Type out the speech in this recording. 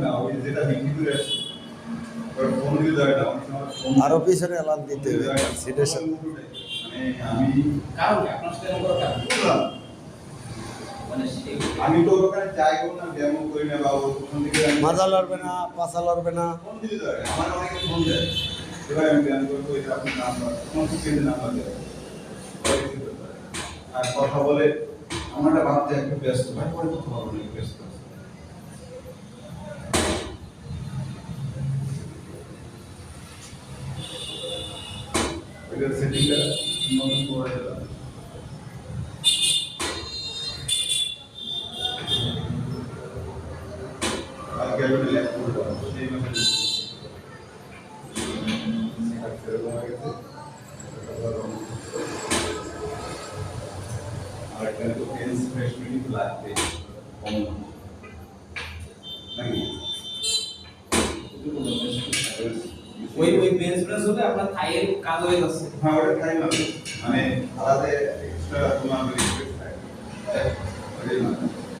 না ওই যেটা বিক্রি করে আসছে ওর ফোন দিয়ে দেয় না আরো পিছনে এলান দিতে হবে সিটের সাথে। মানে আমি কারণ আপনার সাথে এরকম করার কারণ বুঝলাম মানে আমি তো ওখানে যাই করব না ব্যায়াম করি না বা ওখান থেকে মাজা লড়বে না, পাছা লড়বে না। ফোন দিতে দেয় আমার অনেকে ফোন দেয় এবার আমি ব্যায়াম করবো এটা আপনার নাম্বার কোন কিছু নাম্বার দেয় আর কথা বলে আমারটা ভাবতে একটু ব্যস্ত ভাই পরে কথা বলবো না ব্যস্ত আছে। এটার সেটিংটা নতুন করে দিলাম আর গ্যালারি ল্যাপ করবো সেই মাসে সেরকম হয়ে গেছে আর এখানে তো পেন্স ফ্রেশমেন্ট লাগবে কম নাকি ওই বেঞ্চ প্রেস হলে আপনার থাইয়ের কাজ হয়ে যাচ্ছে। হ্যাঁ ওটা টাইম লাগবে মানে আলাদা এক্সট্রা তোমার রিকোয়েস্ট থাকে